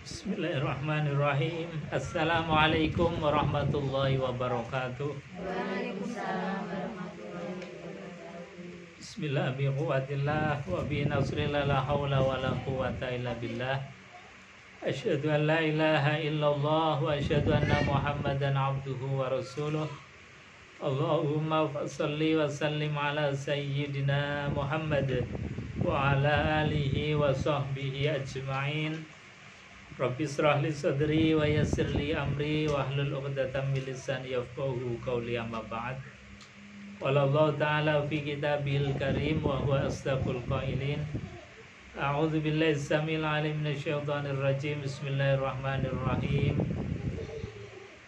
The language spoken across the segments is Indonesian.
Bismillahirrahmanirrahim. Assalamualaikum warahmatullahi wabarakatuh. Waalaikumsalam warahmatullahi wabarakatuh. Bismillahirrahmanirrahim. Wa bi nasrillah la haula wa la quwata illa billah. Asyhadu an la ilaha illallah wa asyhadu anna Muhammadan abduhu wa rasuluh. Allahumma salli wa sallim ala sayyidina Muhammad wa ala alihi wa sahbihi ajma'in. Rabbi israh li sadri wa yassir li amri wa hlul 'uqdatam min lisani yafqahu qawli, amma ba'd. Wallahu ta'ala fi kitabil karim wa huwa asdaqul qailin. A'udzu billahi samil alim minasyaitonir rajim. Bismillahirrahmanirrahim.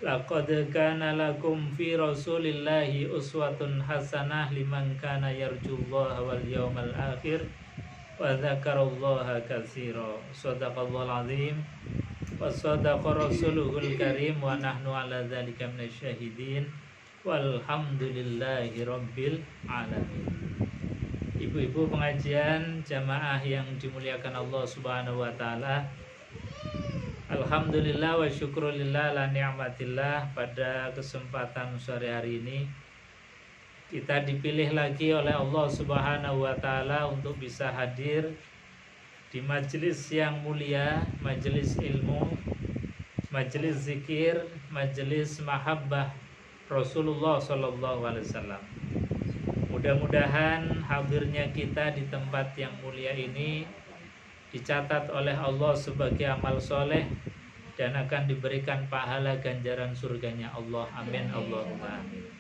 Laqad kana lakum fi rasulillahi uswatun hasanah liman kana yarjullaha wal yawmal akhir wa dzakarallaha katsira. Shadaqallahul azim wa shadaqa rasuluhul karim wa nahnu ala dzalika minasyahidin walhamdulillahi rabbil alamin. Ibu-ibu pengajian jamaah yang dimuliakan Allah Subhanahu wa taala, alhamdulillah wa syukrulillah la ni'matillah. Pada kesempatan sore hari ini kita dipilih lagi oleh Allah Subhanahu wa taala untuk bisa hadir di majelis yang mulia, majelis ilmu, majelis zikir, majelis mahabbah Rasulullah sallallahu alaihi wasallam. Mudah-mudahan hadirnya kita di tempat yang mulia ini dicatat oleh Allah sebagai amal soleh dan akan diberikan pahala ganjaran surganya Allah. Amin Allahumma amin.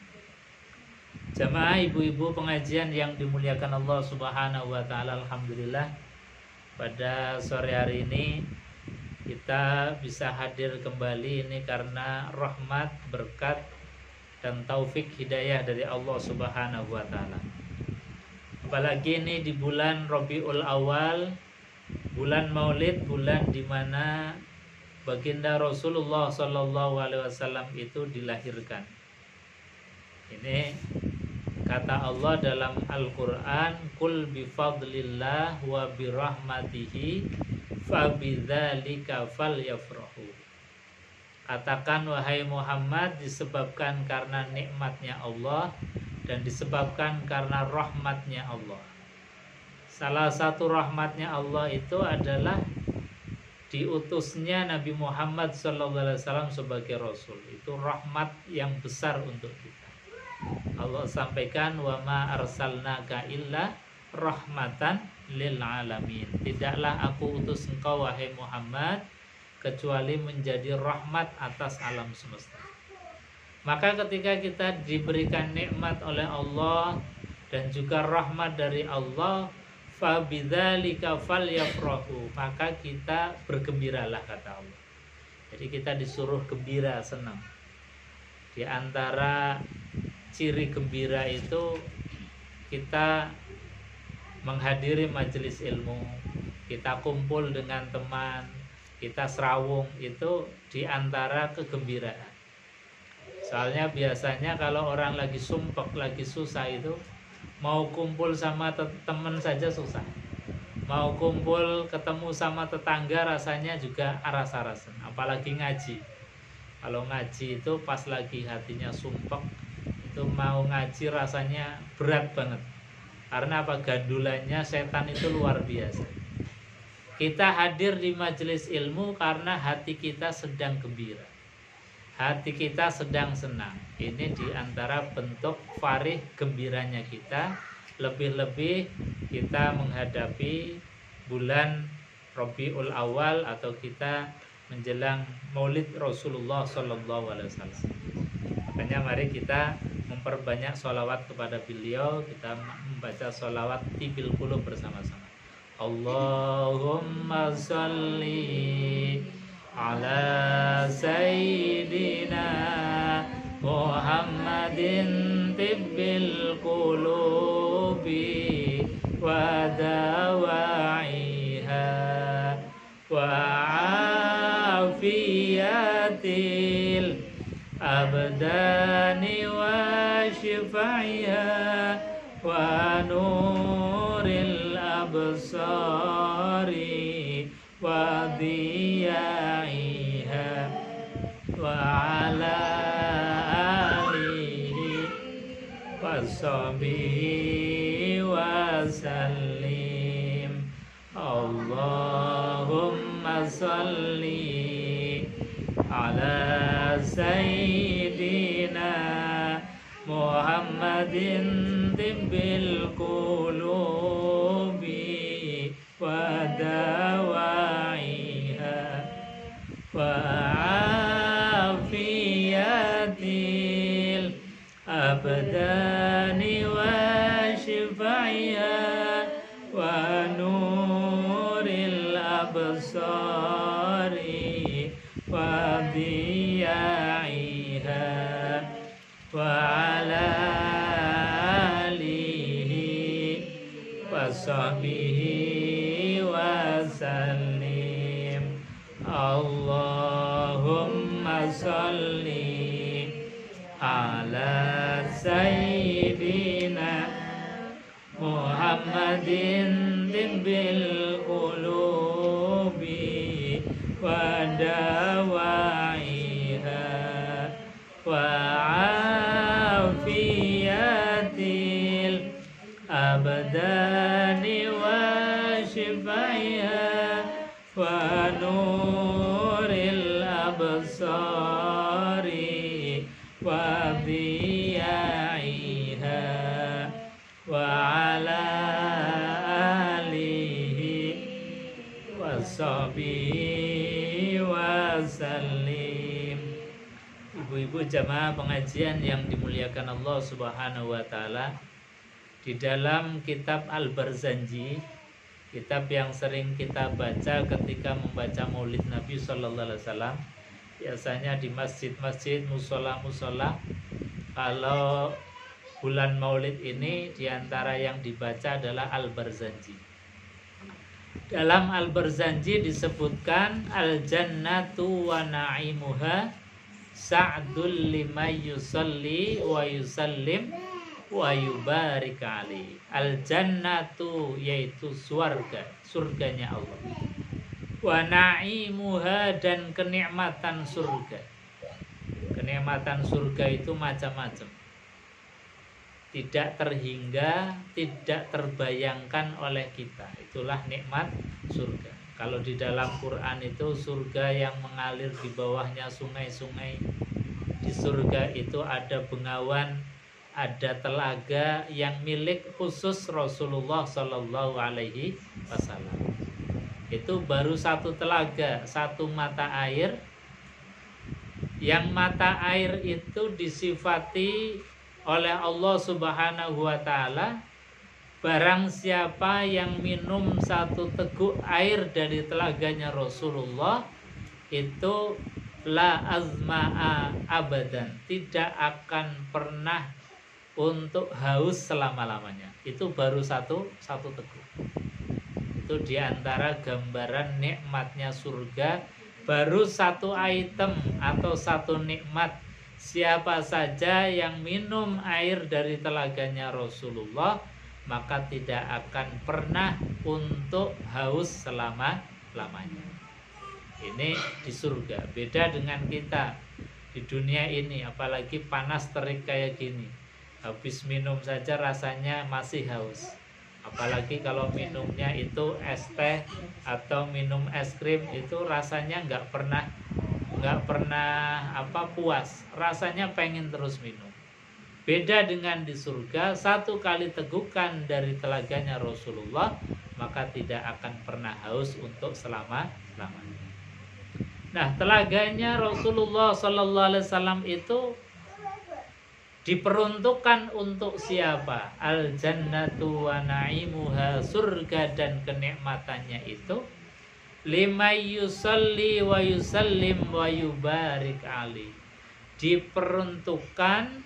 Jamaah ibu-ibu pengajian yang dimuliakan Allah Subhanahu wa taala, alhamdulillah pada sore hari ini kita bisa hadir kembali ini karena rahmat, berkat dan taufik hidayah dari Allah Subhanahu wa taala. Apalagi ini di bulan Rabiul Awal, bulan Maulid, bulan di mana baginda Rasulullah sallallahu alaihi wasallam itu dilahirkan. Ini kata Allah dalam Al-Qur'an, "Qul bi fadlillah wa bi rahmatihi fabidzalika falyafrahu." Katakan wahai Muhammad, disebabkan karena nikmatnya Allah dan disebabkan karena rahmatnya Allah. Salah satu rahmatnya Allah itu adalah diutusnya Nabi Muhammad SAW sebagai Rasul. Itu rahmat yang besar untuk kita. Allah sampaikan, wa ma arsalnaka illa rahmatan lil alamin. Tidaklah aku utus engkau wahai Muhammad kecuali menjadi rahmat atas alam semesta. Maka ketika kita diberikan nikmat oleh Allah dan juga rahmat dari Allah, fa bidzalika falyafrahu, maka kita bergembiralah, kata Allah. Jadi kita disuruh gembira, senang. Di antara ciri gembira itu kita menghadiri majelis ilmu, kita kumpul dengan teman, kita serawung, itu di antara kegembiraan. Soalnya biasanya kalau orang lagi sumpek, lagi susah itu mau kumpul sama teman saja susah. Mau kumpul ketemu sama tetangga rasanya juga aras-arasan, apalagi ngaji. Kalau ngaji itu pas lagi hatinya sumpek, itu mau ngaji rasanya berat banget. Karena apa? Gandulannya setan itu luar biasa. Kita hadir di majelis ilmu karena hati kita sedang gembira, hati kita sedang senang. Ini diantara bentuk farih gembiranya kita. Lebih-lebih kita menghadapi bulan Rabiul Awal atau kita menjelang Maulid Rasulullah Sallallahu Alaihi Wasallam. Makanya mari kita memperbanyak sholawat kepada beliau. Kita membaca sholawat tibil qulub bersama-sama. Allahumma salli ala sayyidina Muhammadin tibbil qulubi wa dawaiha wa afiyatil abdani wa shifaiha wa nuril absari وضيائها وعلى آله وصحبه وسلم اللهم صل على سيدنا محمد طب القلوب ودواعيها وعافية الأبدان وشفائها ونور الأبصار وضيائها وعلى آله وصحبه وسلم اللهم صل على سيدنا محمد طب القلوب ودواعيها وعافية الأبدان وشفائها ونور الأبصار وضيائها وعلى آله وصحبه wasallim. Ibu-ibu jamaah pengajian yang dimuliakan Allah Subhanahu wa taala, di dalam kitab Al-Barzanji, kitab yang sering kita baca ketika membaca Maulid Nabi sallallahu alaihi wasallam, biasanya di masjid-masjid, musola-musola. Kalau bulan Maulid ini diantara yang dibaca adalah Al-Barzanji. Dalam Al-Barzanji disebutkan al-jannatu wa na'imuha sa'dul liman yusalli wa yusallim wa yubarik alaihi. Al-jannatu yaitu surganya Allah. Wa na'imuha dan kenikmatan surga. Kenikmatan surga itu macam-macam. Tidak terhingga, tidak terbayangkan oleh kita. Itulah nikmat surga. Kalau di dalam Quran itu surga yang mengalir di bawahnya sungai-sungai. Di surga itu ada bengawan, ada telaga yang milik khusus Rasulullah Shallallahu Alaihi Wasallam. Itu baru satu telaga, satu mata air. Yang mata air itu disifati oleh Allah Subhanahu wa taala, barang siapa yang minum satu teguk air dari telaganya Rasulullah itu la azma'a abadan, tidak akan pernah untuk haus selama-lamanya. Itu baru satu teguk. Itu diantara gambaran nikmatnya surga, baru satu item atau satu nikmat. Siapa saja yang minum air dari telaganya Rasulullah, maka tidak akan pernah untuk haus selama-lamanya. Ini di surga. Beda dengan kita di dunia ini, apalagi panas terik kayak gini. Habis minum saja rasanya masih haus. Apalagi kalau minumnya itu es teh atau minum es krim, itu rasanya nggak pernah puas, rasanya pengen terus minum. Beda dengan di surga, satu kali tegukan dari telaganya Rasulullah, maka tidak akan pernah haus untuk selama-lamanya. Nah, telaganya Rasulullah Sallallahu Alaihi Wasallam itu diperuntukkan untuk siapa? Al-jannatu wa na'imuha, surga dan kenikmatannya itu lima yusalli wa yusallim wa yubarik ali, diperuntukkan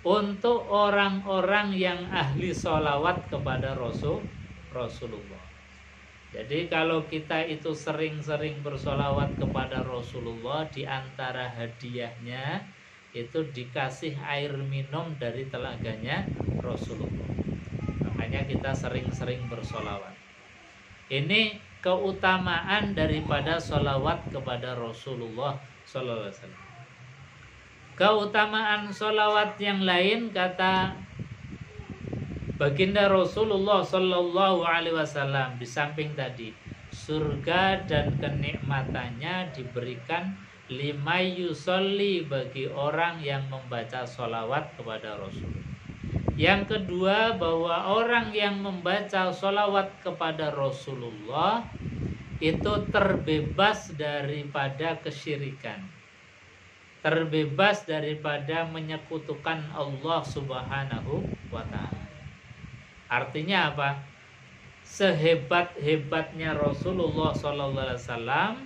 untuk orang-orang yang ahli sholawat kepada Rasulullah. Jadi kalau kita itu sering-sering bersolawat kepada Rasulullah, di antara hadiahnya itu dikasih air minum dari telaganya Rasulullah. Makanya kita sering-sering bersolawat. Ini keutamaan daripada sholawat kepada Rasulullah sallallahu alaihi wasallam. Keutamaan sholawat yang lain, kata baginda Rasulullah sallallahu alaihi wasallam, di samping tadi surga dan kenikmatannya diberikan lima yusolli, bagi orang yang membaca sholawat kepada Rasul. Yang kedua, bahwa orang yang membaca sholawat kepada Rasulullah itu terbebas daripada kesyirikan, terbebas daripada menyekutukan Allah Subhanahu wa ta'ala. Artinya apa? Sehebat-hebatnya Rasulullah SAW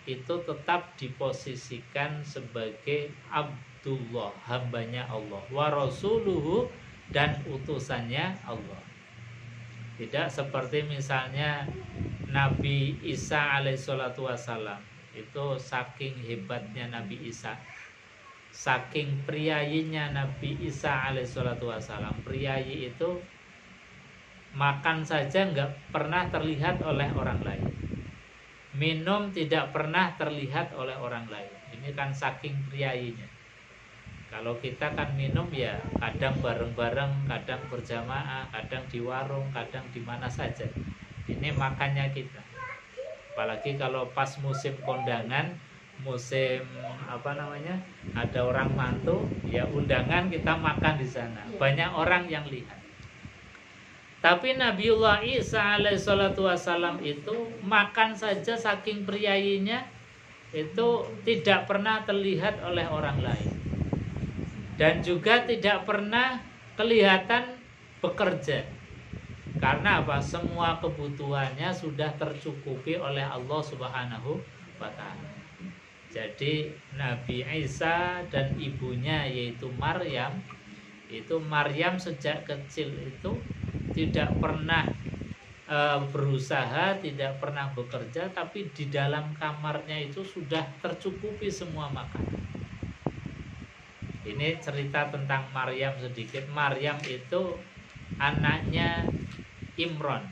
itu tetap diposisikan sebagai Abdullah, hambanya Allah, wa rasuluhu, dan utusannya Allah. Tidak seperti misalnya Nabi Isa alaihissalatu wassalam. Itu saking hebatnya Nabi Isa, saking priayinya Nabi Isa alaihissalatu wassalam. Priayi itu makan saja nggak pernah terlihat oleh orang lain, minum tidak pernah terlihat oleh orang lain. Ini kan saking priayinya. Kalau kita kan minum ya kadang bareng-bareng, kadang berjamaah, kadang di warung, kadang di mana saja. Ini makannya kita. Apalagi kalau pas musim kondangan, musim ada orang mantu, ya undangan, kita makan di sana. Banyak orang yang lihat. Tapi Nabiullah Isa alaihissalatu wassalam itu makan saja saking priayinya itu tidak pernah terlihat oleh orang lain. Dan juga tidak pernah kelihatan bekerja. Karena apa? Semua kebutuhannya sudah tercukupi oleh Allah Subhanahu wa ta'ala. Jadi Nabi Isa dan ibunya yaitu Maryam, itu Maryam sejak kecil itu tidak pernah berusaha, tidak pernah bekerja, tapi di dalam kamarnya itu sudah tercukupi semua makanan. Ini cerita tentang Maryam sedikit. Maryam itu anaknya Imron.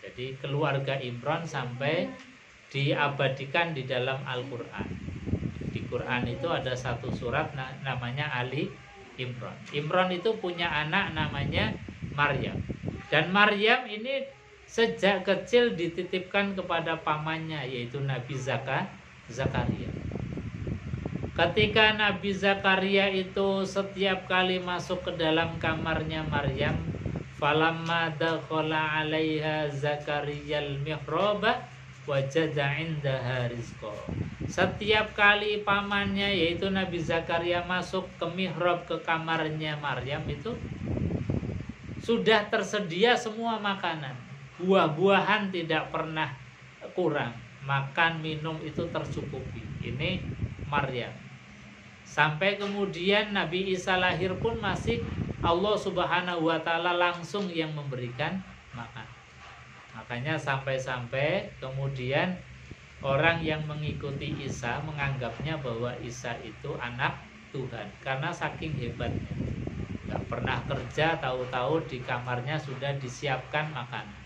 Jadi keluarga Imron sampai diabadikan di dalam Al-Quran. Di Quran itu ada satu surat namanya Ali Imron. Imron itu punya anak namanya Maryam. Dan Maryam ini sejak kecil dititipkan kepada pamannya, yaitu Nabi Zakaria. Ketika Nabi Zakaria itu setiap kali masuk ke dalam kamarnya Maryam, falamma dakhala 'alaiha Zakariyal mihraba wajada 'indaha rizqa. Setiap kali pamannya yaitu Nabi Zakaria masuk ke mihrab, ke kamarnya Maryam, itu sudah tersedia semua makanan. Buah-buahan tidak pernah kurang. Makan, minum itu tercukupi. Ini Maryam. Sampai kemudian Nabi Isa lahir pun masih Allah Subhanahu wa ta'ala langsung yang memberikan makan. Makanya sampai-sampai kemudian orang yang mengikuti Isa menganggapnya bahwa Isa itu anak Tuhan karena saking hebatnya. Gak pernah kerja, tahu-tahu di kamarnya sudah disiapkan makanan.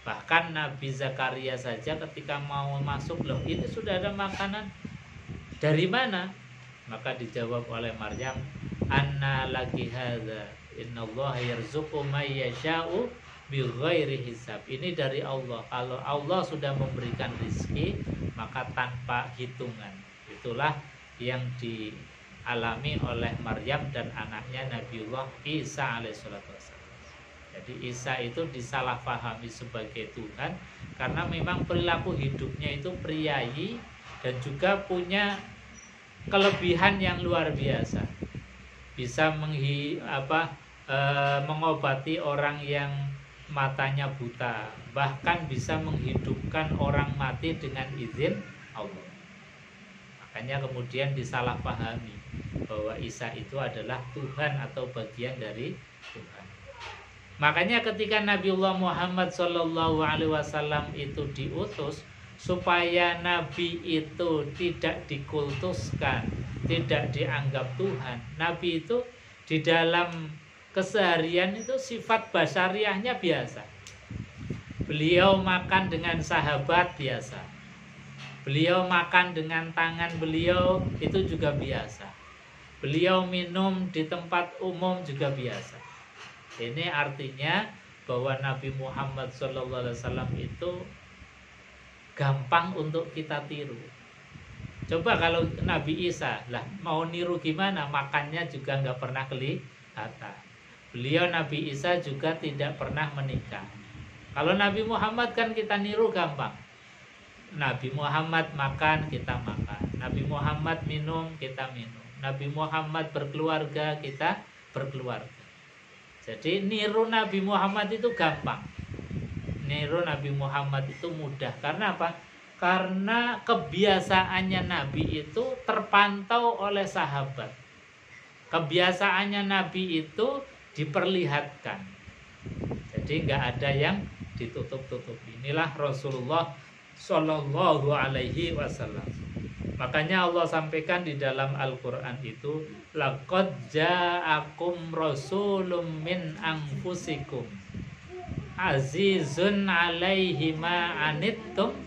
Bahkan Nabi Zakaria saja ketika mau masuk, loh ini sudah ada makanan, dari mana? Maka dijawab oleh Maryam, anna laki hadza, innallaha yarzuqu may yasha'u bighairi hisab. Ini dari Allah. Kalau Allah sudah memberikan rezeki, maka tanpa hitungan. Itulah yang dialami oleh Maryam dan anaknya Nabiullah Isa alaihissalatu wassalam. Jadi Isa itu disalahpahami sebagai Tuhan karena memang perilaku hidupnya itu priayi dan juga punya kelebihan yang luar biasa. Bisa mengobati orang yang matanya buta, bahkan bisa menghidupkan orang mati dengan izin Allah. Makanya kemudian disalahpahami bahwa Isa itu adalah Tuhan atau bagian dari Tuhan. Makanya ketika Nabiullah Muhammad SAW itu diutus supaya Nabi itu tidak dikultuskan, tidak dianggap Tuhan. Nabi itu di dalam keseharian itu sifat basyariahnya biasa. Beliau makan dengan sahabat biasa. Beliau makan dengan tangan beliau itu juga biasa. Beliau minum di tempat umum juga biasa. Ini artinya bahwa Nabi Muhammad SAW itu gampang untuk kita tiru. Coba kalau Nabi Isa, lah mau niru gimana? Makannya juga nggak pernah kelihatan. Beliau Nabi Isa juga tidak pernah menikah. Kalau Nabi Muhammad kan kita niru gampang. Nabi Muhammad makan, kita makan. Nabi Muhammad minum, kita minum. Nabi Muhammad berkeluarga, kita berkeluarga. Jadi niru Nabi Muhammad itu gampang. Niru Nabi Muhammad itu mudah. Karena apa? Karena kebiasaannya Nabi itu terpantau oleh sahabat. Kebiasaannya Nabi itu diperlihatkan. Jadi nggak ada yang ditutup-tutupi. Inilah Rasulullah Shallallahu Alaihi Wasallam. Makanya Allah sampaikan di dalam Al-Quran itu, laqad ja'akum rasulun min anfusikum azizun alaihi ma anittum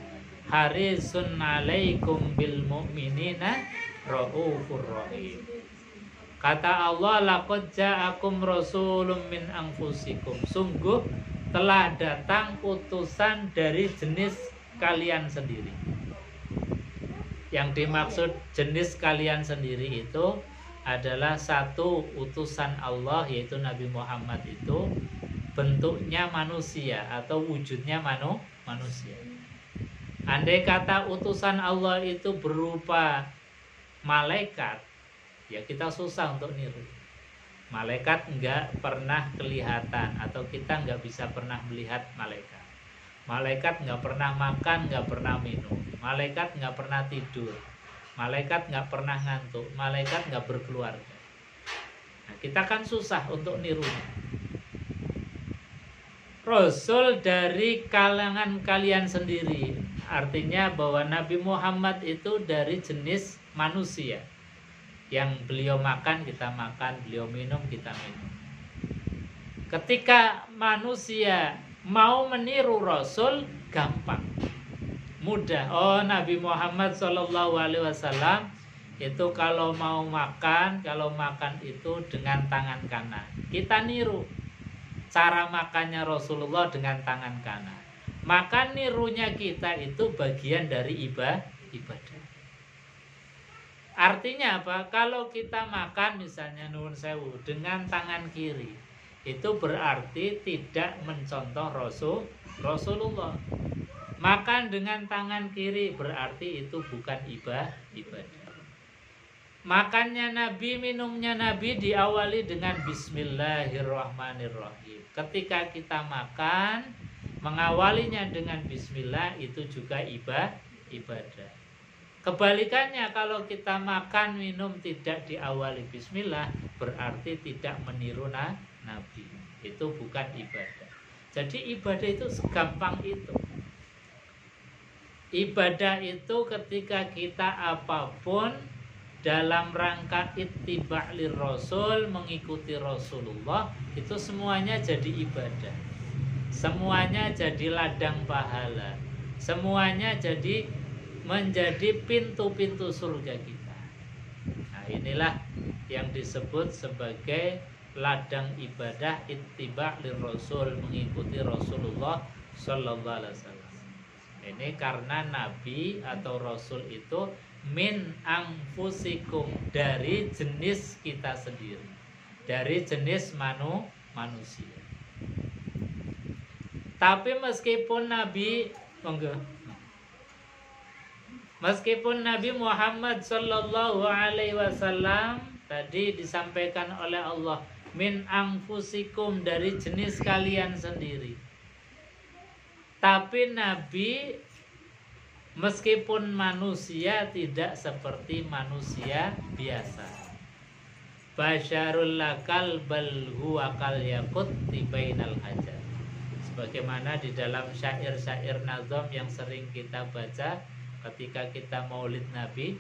harisun alaikum bil mu'minina raufur rahim. Kata Allah, laqad ja'akum rasulun min anfusikum. Sungguh telah datang utusan dari jenis kalian sendiri. Yang dimaksud jenis kalian sendiri itu adalah satu utusan Allah, yaitu Nabi Muhammad itu bentuknya manusia atau wujudnya manusia. Andai kata utusan Allah itu berupa malaikat, ya kita susah untuk niru. Malaikat enggak pernah kelihatan, atau kita enggak bisa pernah melihat malaikat. Malaikat nggak pernah makan, nggak pernah minum. Malaikat nggak pernah tidur. Malaikat nggak pernah ngantuk. Malaikat nggak berkeluarga. Nah, kita kan susah untuk nirunya. Rasul dari kalangan kalian sendiri. Artinya bahwa Nabi Muhammad itu dari jenis manusia. Yang beliau makan, kita makan. Beliau minum, kita minum. Ketika manusia mau meniru Rasul, gampang, mudah. Oh, Nabi Muhammad SAW itu kalau mau makan, itu dengan tangan kanan. Kita niru cara makannya Rasulullah dengan tangan kanan. Maka nirunya kita itu bagian dari ibadah. Artinya apa? Kalau kita makan misalnya nuwun sewu dengan tangan kiri, itu berarti tidak mencontoh Rasulullah. Makan dengan tangan kiri berarti itu bukan ibadah. Makannya Nabi, minumnya Nabi diawali dengan Bismillahirrahmanirrahim. Ketika kita makan, mengawalinya dengan Bismillah, itu juga ibadah. Kebalikannya, kalau kita makan minum tidak diawali Bismillah, berarti tidak meniru Nabi. Itu bukan ibadah. Jadi ibadah itu segampang itu. Ibadah itu ketika kita apapun dalam rangka ittiba' lir Rasul, mengikuti Rasulullah, itu semuanya jadi ibadah. Semuanya jadi ladang pahala. Semuanya jadi menjadi pintu-pintu surga kita. Nah, inilah yang disebut sebagai ladang ibadah ittiba' lir Rasul, mengikuti Rasulullah sallallahu alaihi wasallam. Ini karena Nabi atau Rasul itu min anfusikum, dari jenis kita sendiri, dari jenis manusia. Tapi meskipun Nabi Muhammad sallallahu alaihi wasallam tadi disampaikan oleh Allah min anfusikum, dari jenis kalian sendiri. Tapi Nabi meskipun manusia tidak seperti manusia biasa. Basyarul lakal bal huwa kal yaqutti bainal hajar. Sebagaimana di dalam syair-syair nazam yang sering kita baca ketika kita maulid Nabi,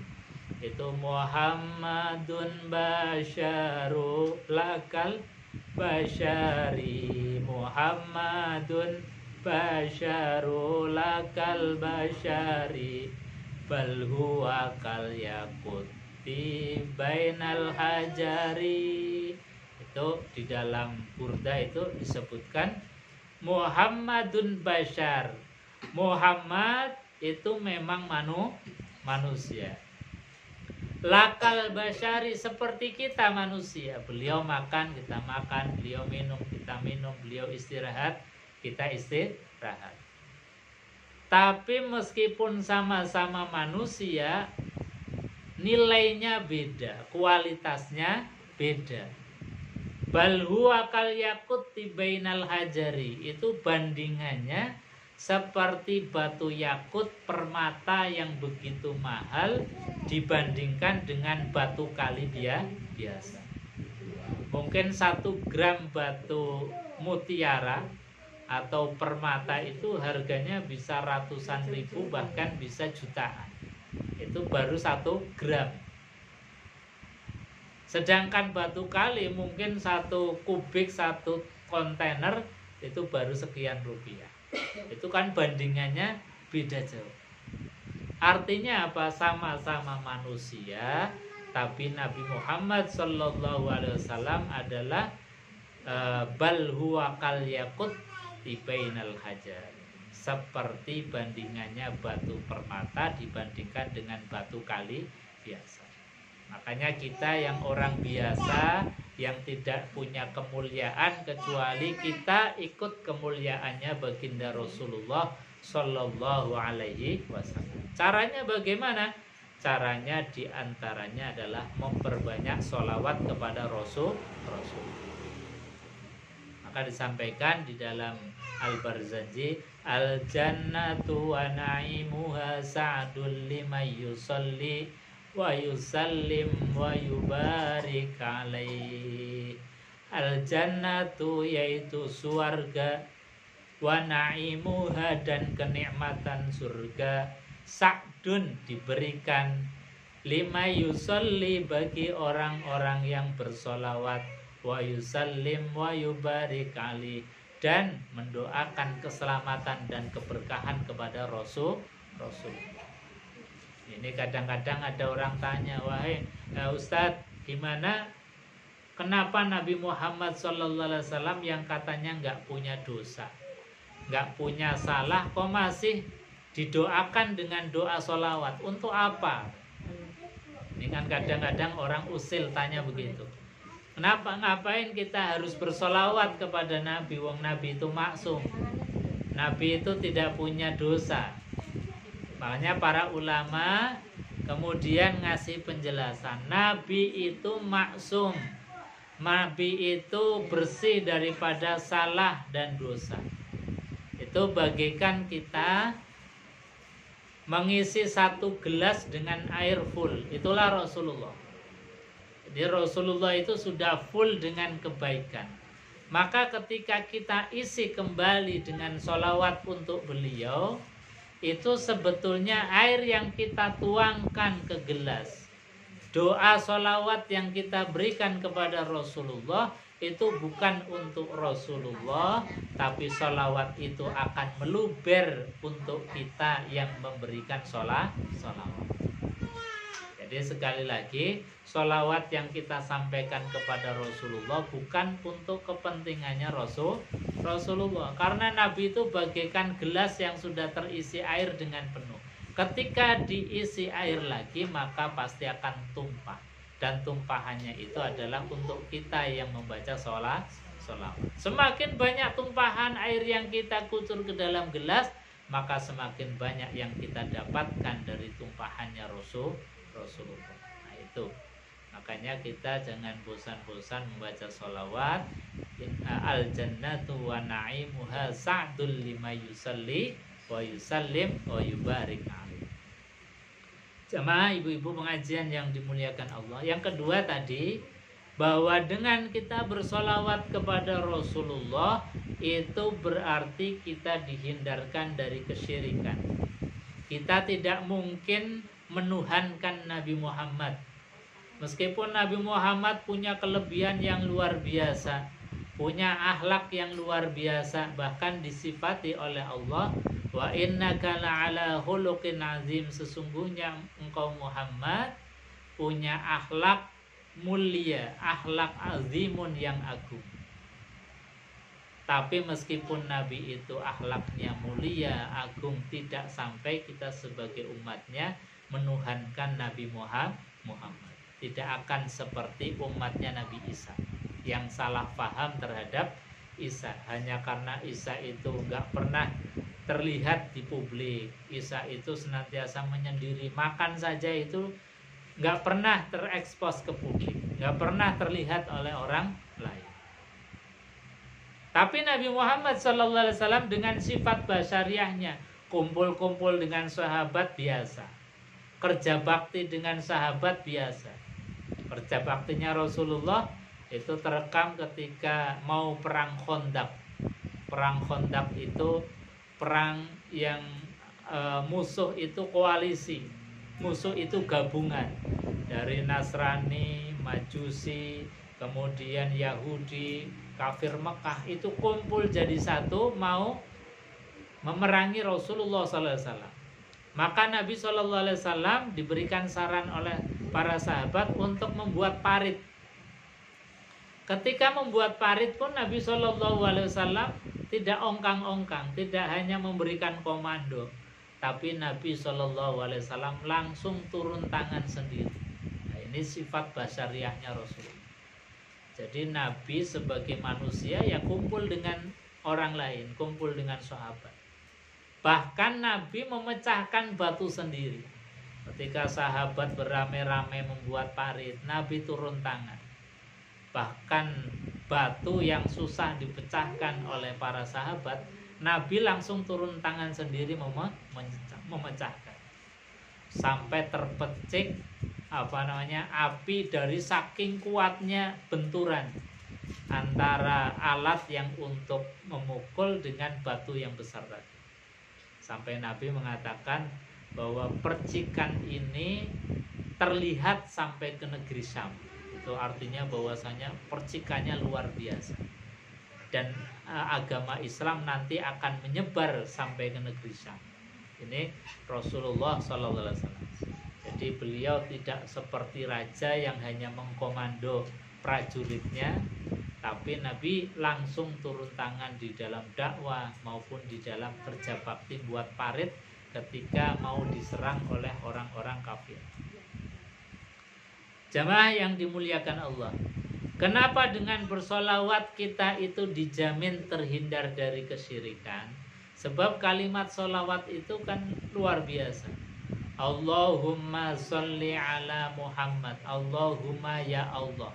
itu Muhammadun basyaru lakal basyari, Muhammadun basyaru lakal basyari bal huwa kal yaquti bainal hajari. Itu di dalam Burda itu disebutkan Muhammadun Bashar. Muhammad itu memang manusia. Lakal Bashari seperti kita manusia. Beliau makan, kita makan. Beliau minum, kita minum. Beliau istirahat, kita istirahat. Tapi meskipun sama-sama manusia, nilainya beda, kualitasnya beda. Bal huwa kal yaquti bainal hajari. Itu bandingannya seperti batu yakut permata yang begitu mahal dibandingkan dengan batu kali biasa. Mungkin 1 gram batu mutiara atau permata itu harganya bisa ratusan ribu bahkan bisa jutaan. Itu baru 1 gram. Sedangkan batu kali mungkin 1 kubik, 1 kontainer itu baru sekian rupiah. Itu kan bandingannya beda jauh. Artinya apa? Sama-sama manusia, tapi Nabi Muhammad SAW adalah bal huwa kal yaqut bainal hajar. Seperti bandingannya batu permata dibandingkan dengan batu kali biasa. Makanya kita yang orang biasa, yang tidak punya kemuliaan kecuali kita ikut kemuliaannya baginda Rasulullah Sallallahu Alaihi Wasallam. Caranya bagaimana? Caranya diantaranya adalah memperbanyak sholawat kepada Rasul. Maka disampaikan di dalam Al-Barzanji, al-jannatu wa na'imuha sa'dul liman yusalli wa yusallim wa yubarik alaih. Al-jannatu yaitu surga, wa na'imuha dan kenikmatan surga, sa'dun diberikan, lima yusalli bagi orang-orang yang bersolawat, wa yusallim wa yubarik alaih dan mendoakan keselamatan dan keberkahan kepada Rasul. Ini kadang-kadang ada orang tanya, wahai Ustadz, gimana? Kenapa Nabi Muhammad SAW yang katanya nggak punya dosa, nggak punya salah, kok masih didoakan dengan doa sholawat? Untuk apa? Ini kan kadang-kadang orang usil tanya begitu. Kenapa, ngapain kita harus bersolawat kepada Nabi? Wong Nabi itu maksum, Nabi itu tidak punya dosa. Makanya para ulama kemudian ngasih penjelasan, Nabi itu maksum, Nabi itu bersih daripada salah dan dosa. Itu bagaikan kita mengisi 1 gelas dengan air full. Itulah Rasulullah. Jadi Rasulullah itu sudah full dengan kebaikan. Maka ketika kita isi kembali dengan sholawat untuk beliau, itu sebetulnya air yang kita tuangkan ke gelas, doa sholawat yang kita berikan kepada Rasulullah itu bukan untuk Rasulullah, tapi sholawat itu akan meluber untuk kita yang memberikan sholawat. Jadi sekali lagi, sholawat yang kita sampaikan kepada Rasulullah bukan untuk kepentingannya Rasulullah. Karena Nabi itu bagaikan gelas yang sudah terisi air dengan penuh. Ketika diisi air lagi, maka pasti akan tumpah. Dan tumpahannya itu adalah untuk kita yang membaca sholawat. Semakin banyak tumpahan air yang kita kucur ke dalam gelas, maka semakin banyak yang kita dapatkan dari tumpahannya Rasulullah. Nah itu, makanya kita jangan bosan-bosan membaca sholawat. Al-jannatu wa na'imuha sa'dul lima yusalli wa yusallim wa yubarik alaih. Jamaah ibu-ibu pengajian yang dimuliakan Allah. Yang kedua tadi, bahwa dengan kita bersolawat kepada Rasulullah itu berarti kita dihindarkan dari kesyirikan. Kita tidak mungkin menuhankan Nabi Muhammad. Meskipun Nabi Muhammad punya kelebihan yang luar biasa, punya akhlak yang luar biasa, bahkan disifati oleh Allah, wa innaka la'ala khuluqin azim, sesungguhnya engkau Muhammad punya akhlak mulia, akhlak azimun yang agung. Tapi meskipun Nabi itu akhlaknya mulia, agung, tidak sampai kita sebagai umatnya menuhankan Nabi Muhammad. Tidak akan seperti umatnya Nabi Isa yang salah paham terhadap Isa. Hanya karena Isa itu nggak pernah terlihat di publik, Isa itu senantiasa menyendiri, makan saja itu nggak pernah terekspos ke publik, nggak pernah terlihat oleh orang lain. Tapi Nabi Muhammad SAW dengan sifat basyariahnya, kumpul-kumpul dengan sahabat biasa, kerja bakti dengan sahabat biasa. Kerja baktinya Rasulullah itu terekam ketika mau perang Khandaq. Perang Khandaq itu perang yang musuh itu koalisi, musuh itu gabungan dari Nasrani, Majusi, kemudian Yahudi, kafir Mekah, itu kumpul jadi satu mau memerangi Rasulullah SAW. Maka Nabi SAW diberikan saran oleh para sahabat untuk membuat parit. Ketika membuat parit pun Nabi SAW tidak ongkang-ongkang, tidak hanya memberikan komando, tapi Nabi SAW langsung turun tangan sendiri. Nah, ini sifat basyariahnya Rasulullah. Jadi Nabi sebagai manusia ya kumpul dengan orang lain, kumpul dengan sahabat. Bahkan Nabi memecahkan batu sendiri. Ketika sahabat beramai-ramai membuat parit, Nabi turun tangan. Bahkan batu yang susah dipecahkan oleh para sahabat, Nabi langsung turun tangan sendiri memecahkan. Sampai terpecik api dari saking kuatnya benturan antara alat yang untuk memukul dengan batu yang besar tadi. Sampai Nabi mengatakan bahwa percikan ini terlihat sampai ke negeri Syam. Itu artinya bahwasanya percikannya luar biasa. Dan agama Islam nanti akan menyebar sampai ke negeri Syam. Ini Rasulullah SAW. Jadi beliau tidak seperti raja yang hanya mengkomando prajuritnya, tapi Nabi langsung turun tangan di dalam dakwah maupun di dalam kerja bakti buat parit ketika mau diserang oleh orang-orang kafir. Jamaah yang dimuliakan Allah, kenapa dengan bersolawat kita itu dijamin terhindar dari kesyirikan? Sebab kalimat solawat itu kan luar biasa. Allahumma sholli ala Muhammad. Allahumma ya Allah,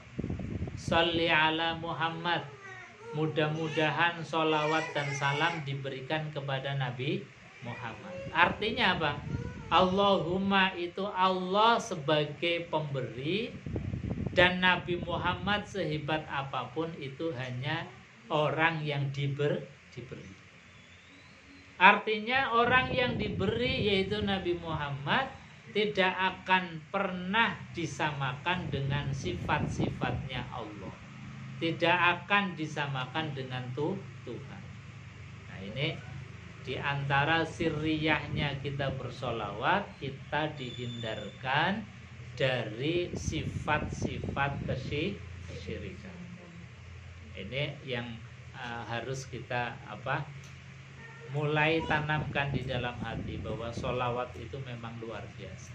sholli ala Muhammad. Mudah-mudahan solawat dan salam diberikan kepada Nabi Muhammad. Artinya apa? Allahumma itu Allah sebagai pemberi, dan Nabi Muhammad sehebat apapun itu hanya orang yang diberi. Artinya orang yang diberi yaitu Nabi Muhammad tidak akan pernah disamakan dengan sifat-sifatnya Allah. Tidak akan disamakan dengan Tuhan. Nah, ini di antara sirriyahnya kita bersolawat, kita dihindarkan dari sifat-sifat kesyirikan. Ini yang harus kita mulai tanamkan di dalam hati, bahwa solawat itu memang luar biasa.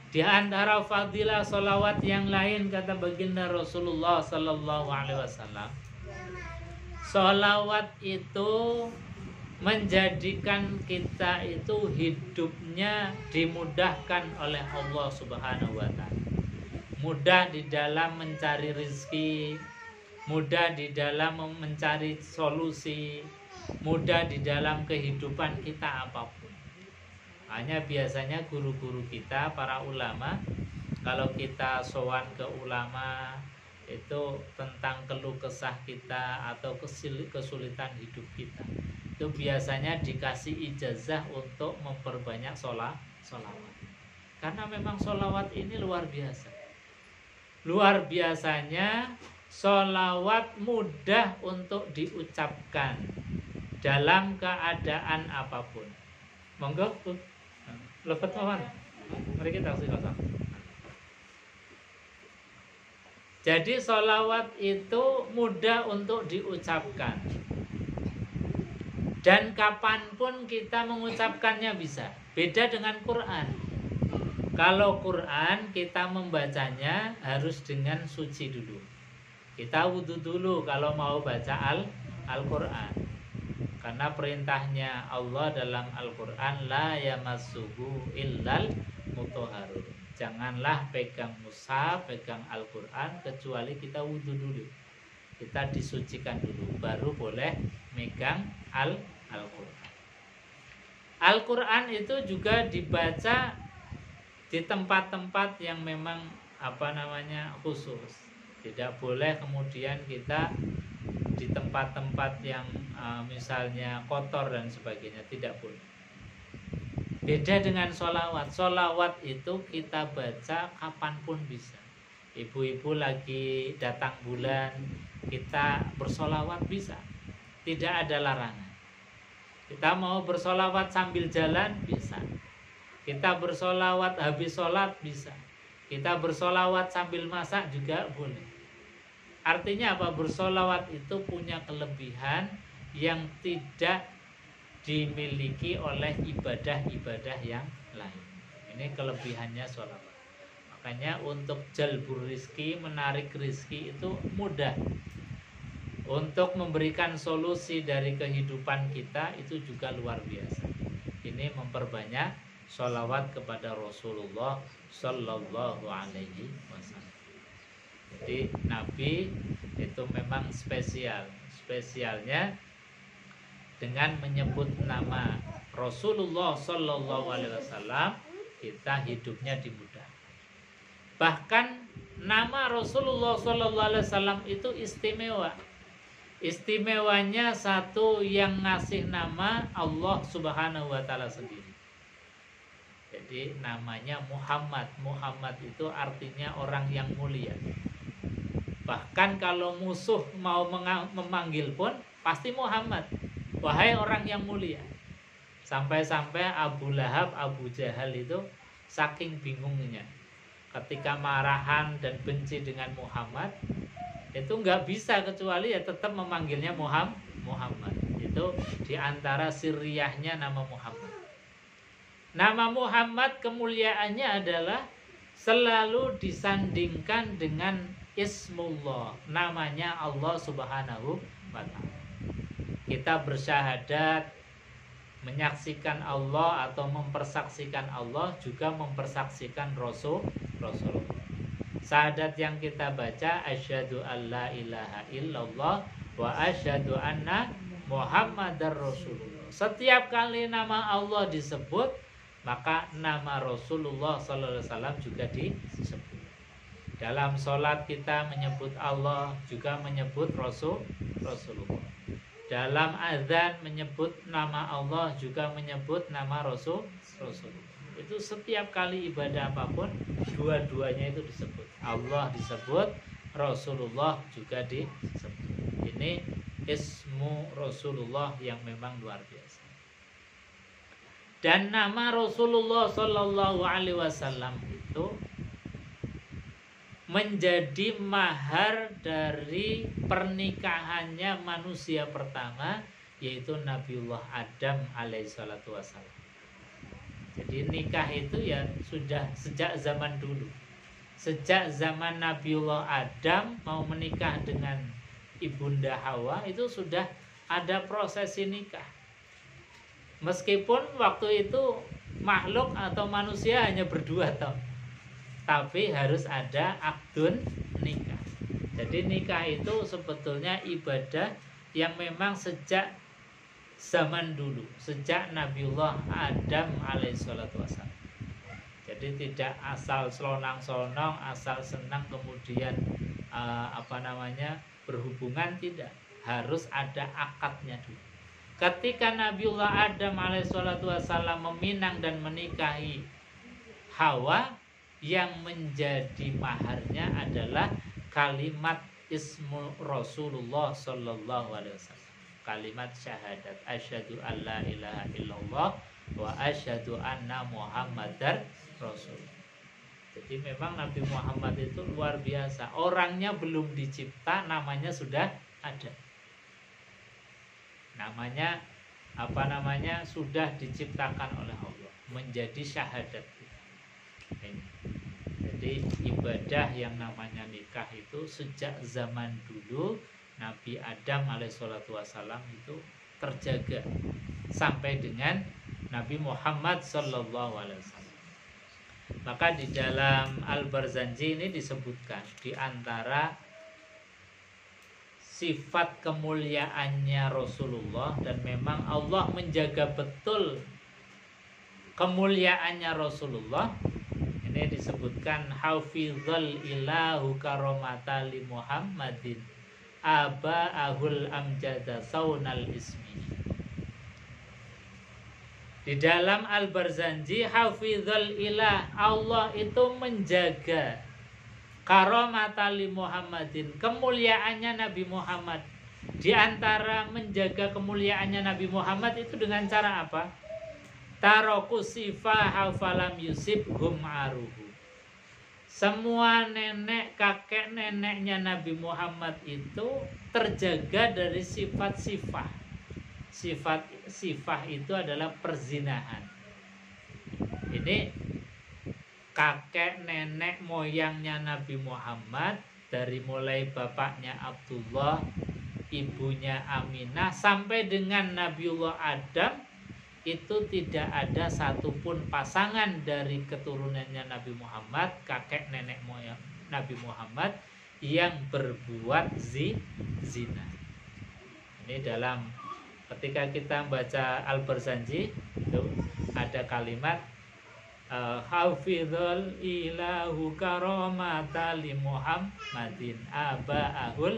Di antara fadilah solawat yang lain, kata baginda Rasulullah Sallallahu Alaihi Wasallam, solawat itu menjadikan kita itu hidupnya dimudahkan oleh Allah Subhanahu Wa Taala. Mudah di dalam mencari rezeki, mudah di dalam mencari solusi, mudah di dalam kehidupan kita apapun. Hanya biasanya guru-guru kita, para ulama, kalau kita sowan ke ulama itu tentang keluh kesah kita atau kesulitan hidup kita, itu biasanya dikasih ijazah untuk memperbanyak solawat. Karena memang solawat ini luar biasa. Luar biasanya Sholawat mudah untuk diucapkan dalam keadaan apapun. Monggo, Bu. Lebet mawon. Mari kita silakan. Jadi sholawat itu mudah untuk diucapkan. Dan kapanpun kita mengucapkannya bisa. Beda dengan Quran. Kalau Quran kita membacanya harus dengan suci dulu. Kita wudhu dulu kalau mau baca Al-Quran. Karena perintahnya Allah dalam Al-Quran, la yamassuhu illal mutahharun. Janganlah pegang mushaf, pegang Al-Quran kecuali kita wudhu dulu. Kita disucikan dulu, baru boleh megang Al-Quran. Al-Quran itu juga dibaca di tempat-tempat yang memang khusus. Tidak boleh kemudian kita di tempat-tempat yang misalnya kotor dan sebagainya, tidak boleh. Beda dengan sholawat. Sholawat itu kita baca kapanpun bisa. Ibu-ibu lagi datang bulan, kita bersolawat bisa. Tidak ada larangan. Kita mau bersolawat sambil jalan bisa. Kita bersolawat habis sholat bisa. Kita bersolawat sambil masak juga boleh. Artinya apa? Bersolawat itu punya kelebihan yang tidak dimiliki oleh ibadah-ibadah yang lain. Ini kelebihannya sholawat. Makanya untuk jalbur rizki, menarik rizki itu mudah. Untuk memberikan solusi dari kehidupan kita itu juga luar biasa. Ini memperbanyak sholawat kepada Rasulullah Sallallahu Alaihi Wasallam. Jadi Nabi itu memang spesial. Spesialnya dengan menyebut nama Rasulullah Sallallahu Alaihi Wasallam, kita hidupnya dimudahkan. Bahkan nama Rasulullah Sallallahu Alaihi Wasallam itu istimewa. Istimewanya satu yang ngasih nama Allah Subhanahu Wa Taala sendiri. Jadi namanya Muhammad. Muhammad itu artinya orang yang mulia. Bahkan kalau musuh mau memanggil pun pasti Muhammad. Wahai orang yang mulia. Sampai-sampai Abu Lahab, Abu Jahal itu saking bingungnya. Ketika marahan dan benci dengan Muhammad, itu nggak bisa kecuali ya tetap memanggilnya Muhammad. Itu diantara sirriyahnya nama Muhammad. Nama Muhammad kemuliaannya adalah selalu disandingkan dengan Ismullah, namanya Allah Subhanahu wa Ta'ala. Kita bersyahadat menyaksikan Allah atau mempersaksikan Allah, juga mempersaksikan Rasulullah. Syahadat yang kita baca, asyhadu alla ilaha illallah wa asyhadu anna Muhammadar Rasulullah. Setiap kali nama Allah disebut, maka nama Rasulullah sallallahu alaihi wasallam juga disebut. Dalam sholat kita menyebut Allah, juga menyebut Rasulullah. Dalam azan menyebut nama Allah, juga menyebut nama Rasulullah. Itu setiap kali ibadah apapun, dua-duanya itu disebut. Allah disebut, Rasulullah juga disebut. Ini ismu Rasulullah yang memang luar biasa. Dan nama Rasulullah Sallallahu Alaihi Wasallam itu menjadi mahar dari pernikahannya manusia pertama, yaitu Nabiullah Adam alaihissalatu wassalam. Jadi nikah itu ya sudah sejak zaman dulu. Sejak zaman Nabiullah Adam mau menikah dengan Ibunda Hawa, itu sudah ada prosesi nikah. Meskipun waktu itu makhluk atau manusia hanya berdua tahun, tapi harus ada akdun nikah. Jadi nikah itu sebetulnya ibadah yang memang sejak zaman dulu, sejak Nabiullah Adam alaihissalatu wassalam. Jadi tidak asal selonang-selonong, asal senang kemudian berhubungan, tidak. Harus ada akadnya dulu. Ketika Nabiullah Adam alaihissalatu wassalam meminang dan menikahi Hawa, yang menjadi maharnya adalah kalimat ismu Rasulullah sallallahu alaihi wasallam. Kalimat syahadat asyhadu alla ilaha illallah wa asyhadu anna Muhammadar Rasul. Jadi memang Nabi Muhammad itu luar biasa. Orangnya belum dicipta, namanya sudah ada. Namanya sudah diciptakan oleh Allah, menjadi syahadat. Jadi ibadah yang namanya nikah itu sejak zaman dulu Nabi Adam alaihissalatu wassalam itu terjaga sampai dengan Nabi Muhammad sallallahu alaihi wasallam. Maka di dalam Al-Barzanji ini disebutkan di antara sifat kemuliaannya Rasulullah, dan memang Allah menjaga betul kemuliaannya Rasulullah. Ini disebutkan hafizal ilahu karomata li Muhammadin aba'ahul amjada saunal ismi. Di dalam Al-Barzanji, hafizal ilah, Allah itu menjaga karomata li Muhammadin, kemuliaannya Nabi Muhammad. Di antara menjaga kemuliaannya Nabi Muhammad itu dengan cara apa? Taroku sifah falam yusibhum aruhu. Semua nenek kakek neneknya Nabi Muhammad itu terjaga dari sifat sifah. Sifat sifah itu adalah perzinahan. Ini kakek nenek moyangnya Nabi Muhammad, dari mulai bapaknya Abdullah, ibunya Aminah, sampai dengan Nabiullah Adam, itu tidak ada satupun pasangan dari keturunannya Nabi Muhammad, kakek nenek moyang Nabi Muhammad, yang berbuat zina. Ini dalam ketika kita baca Al-Barzanji itu ada kalimat hafizul ilahu karomata li Muhammadin aba'ahul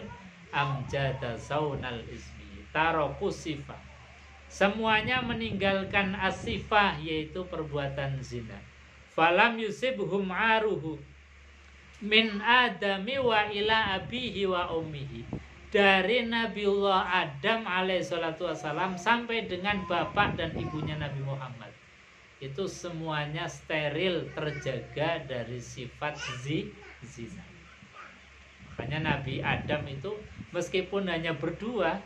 amjada saunal ismi taroku sifah. Semuanya meninggalkan asifah, yaitu perbuatan zina. Falam yusibhum aruhu min adami wa ila abihi wa ummihi. Dari Nabiullah Adam alaihissalatu wassalam sampai dengan bapak dan ibunya Nabi Muhammad, itu semuanya steril, terjaga dari sifat zina. Makanya Nabi Adam itu meskipun hanya berdua,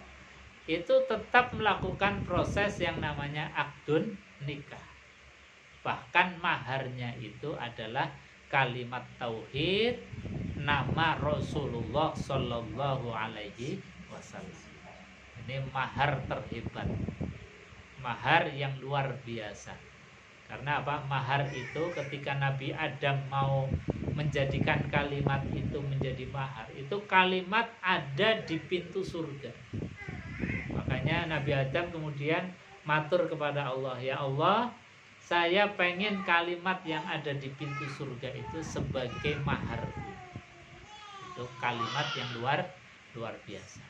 itu tetap melakukan proses yang namanya akdun nikah. Bahkan maharnya itu adalah kalimat tauhid, nama Rasulullah Sallallahu Alaihi Wasallam. Ini mahar terhebat, mahar yang luar biasa. Karena apa? Mahar itu ketika Nabi Adam mau menjadikan kalimat itu menjadi mahar, itu kalimat ada di pintu surga. Makanya Nabi Adam kemudian matur kepada Allah, ya Allah, saya pengen kalimat yang ada di pintu surga itu sebagai mahar. Itu kalimat yang luar biasa.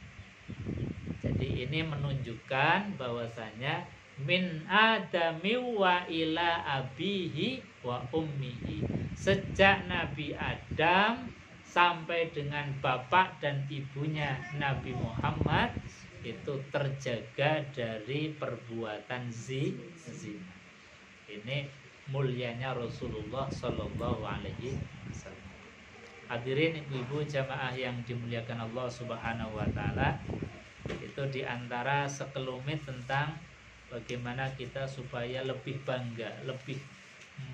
Jadi ini menunjukkan bahwasanya min adami wa ila abihi wa ummihi, sejak Nabi Adam sampai dengan bapak dan ibunya Nabi Muhammad itu terjaga dari perbuatan zina. Ini mulianya Rasulullah Sallallahu Alaihi Wasallam. Hadirin ibu-ibu jamaah yang dimuliakan Allah Subhanahu Wa Taala, itu diantara sekelumit tentang bagaimana kita supaya lebih bangga, lebih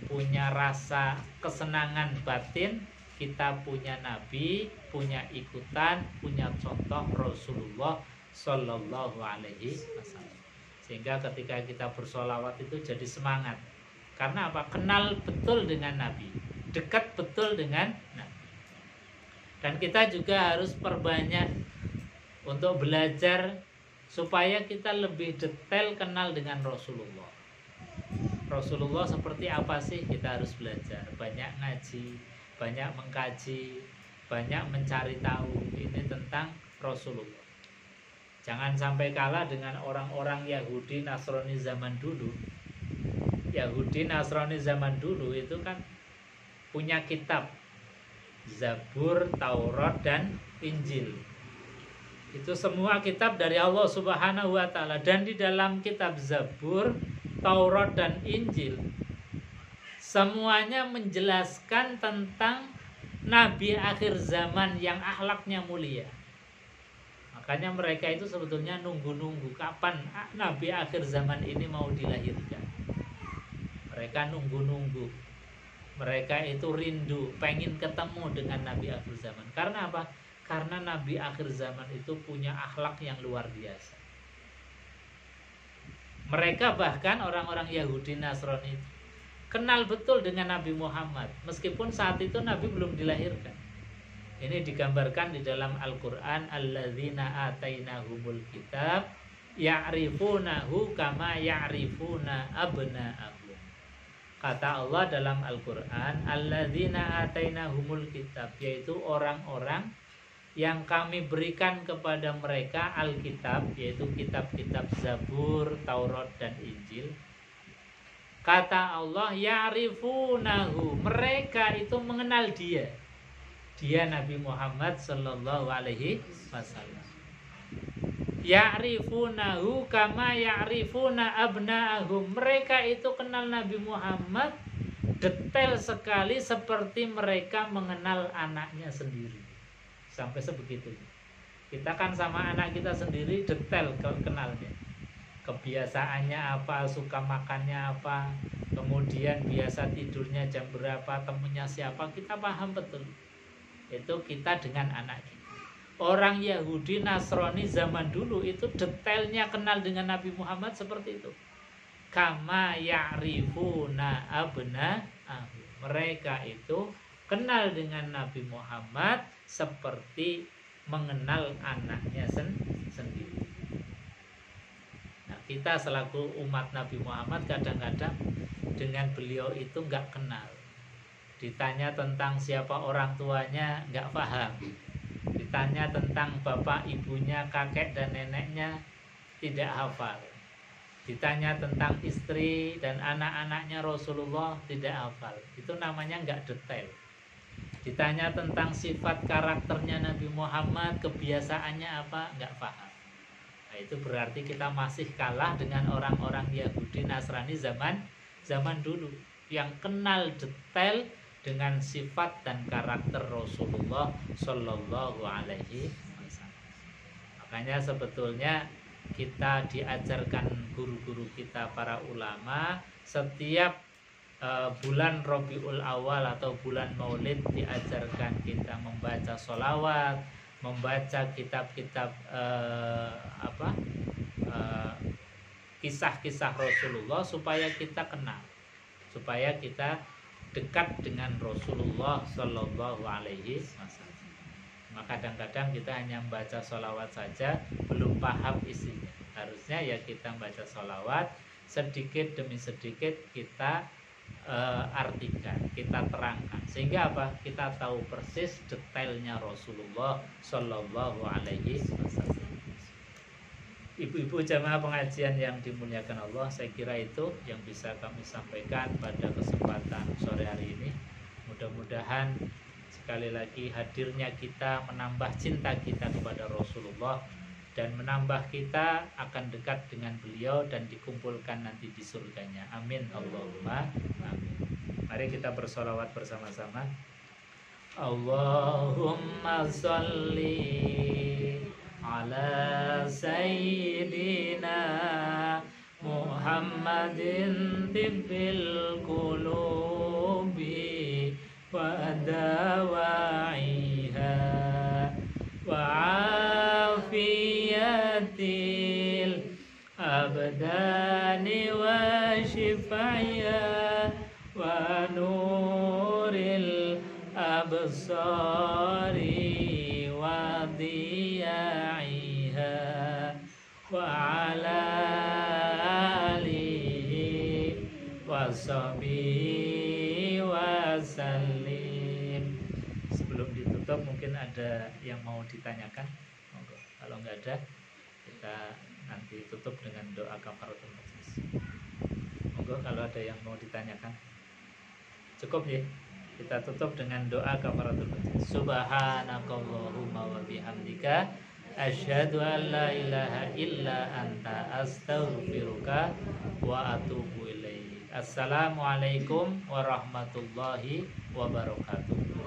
punya rasa kesenangan batin. Kita punya Nabi, punya ikutan, punya contoh Rasulullah Sallallahu Alaihi Wasallam. Sehingga ketika kita bersolawat itu jadi semangat. Karena apa? Kenal betul dengan Nabi, dekat betul dengan Nabi. Dan kita juga harus perbanyak untuk belajar supaya kita lebih detail kenal dengan Rasulullah. Rasulullah seperti apa sih? Kita harus belajar, banyak ngaji, banyak mengkaji, banyak mencari tahu ini tentang Rasulullah. Jangan sampai kalah dengan orang-orang Yahudi Nasrani zaman dulu. Yahudi Nasrani zaman dulu itu kan punya kitab, Zabur, Taurat, dan Injil. Itu semua kitab dari Allah Subhanahu wa taala. Dan di dalam kitab Zabur, Taurat, dan Injil semuanya menjelaskan tentang nabi akhir zaman yang akhlaknya mulia. Makanya mereka itu sebetulnya nunggu-nunggu kapan nabi akhir zaman ini mau dilahirkan. Mereka nunggu-nunggu. Mereka itu rindu, pengen ketemu dengan nabi akhir zaman. Karena apa? Karena nabi akhir zaman itu punya akhlak yang luar biasa. Mereka bahkan orang-orang Yahudi Nasrani itu kenal betul dengan Nabi Muhammad, meskipun saat itu Nabi belum dilahirkan. Ini digambarkan di dalam Al-Quran, alladzina atainahumul kitab ya'rifunahu kama ya'rifuna abna'ahum. Kata Allah dalam Al-Quran, alladzina atainahumul kitab, yaitu orang-orang yang kami berikan kepada mereka Alkitab, yaitu kitab-kitab Zabur, Taurat, dan Injil. Kata Allah, ya'rifunahu, mereka itu mengenal dia Nabi Muhammad sallallahu alaihi wasallam. Ya'rifunahu kama ya'rifuna abna'ahum, mereka itu kenal Nabi Muhammad detail sekali seperti mereka mengenal anaknya sendiri. Sampai sebegitu. Kita kan sama anak kita sendiri detail kenalnya. Kebiasaannya apa, suka makannya apa, kemudian biasa tidurnya jam berapa, temennya siapa, kita paham betul. Itu kita dengan anak kita. Orang Yahudi Nasrani zaman dulu itu detailnya kenal dengan Nabi Muhammad seperti itu. Kama ya'rifuna abna'ahum. Mereka itu kenal dengan Nabi Muhammad seperti mengenal anaknya sendiri. Nah, kita selaku umat Nabi Muhammad kadang-kadang dengan beliau itu nggak kenal. Ditanya tentang siapa orang tuanya nggak paham. Ditanya tentang bapak ibunya, kakek dan neneknya tidak hafal. Ditanya tentang istri dan anak-anaknya Rasulullah tidak hafal. Itu namanya nggak detail. Ditanya tentang sifat karakternya Nabi Muhammad, kebiasaannya apa, nggak paham. Nah, itu berarti kita masih kalah dengan orang-orang Yahudi Nasrani zaman dulu yang kenal detail dengan sifat dan karakter Rasulullah Shallallahu Alaihi Wasallam. Makanya sebetulnya kita diajarkan guru-guru kita para ulama setiap bulan Rabiul Awal atau bulan Maulid diajarkan kita membaca sholawat, membaca kitab-kitab kisah-kisah Rasulullah supaya kita kenal, supaya kita dekat dengan Rasulullah Shallallahu Alaihi Wasallam. Maka kadang-kadang kita hanya membaca sholawat saja belum paham isinya. Harusnya ya kita membaca sholawat sedikit demi sedikit kita artikan, kita terangkan, sehingga apa? Kita tahu persis detailnya Rasulullah Shallallahu Alaihi Wasallam. Ibu-ibu jamaah pengajian yang dimuliakan Allah, saya kira itu yang bisa kami sampaikan pada kesempatan sore hari ini. Mudah-mudahan sekali lagi hadirnya kita menambah cinta kita kepada Rasulullah dan menambah kita akan dekat dengan beliau dan dikumpulkan nanti di surganya. Amin Allahumma amin. Mari kita bersolawat bersama-sama. Allahumma sholli ala sayyidina Muhammadin tibbil qulubi wa dawaiha wa afiyatil abdani wa shifaya wa nuril absari wa diya'iha wa ala alihi wa sahbihi wa sallim. Sebelum ditutup mungkin ada yang mau ditanyakan. Monggo. Kalau nggak ada, kita nanti tutup dengan doa kafaratul majlis. Monggo kalau ada yang mau ditanyakan. Cukup ya? Kita tutup dengan doa kafaratul majlis. Subhanakallahumma wa bihamdika asyhadu an la ilaha illa anta astaghfiruka wa atubu ilaik. Assalamualaikum warahmatullahi wabarakatuh.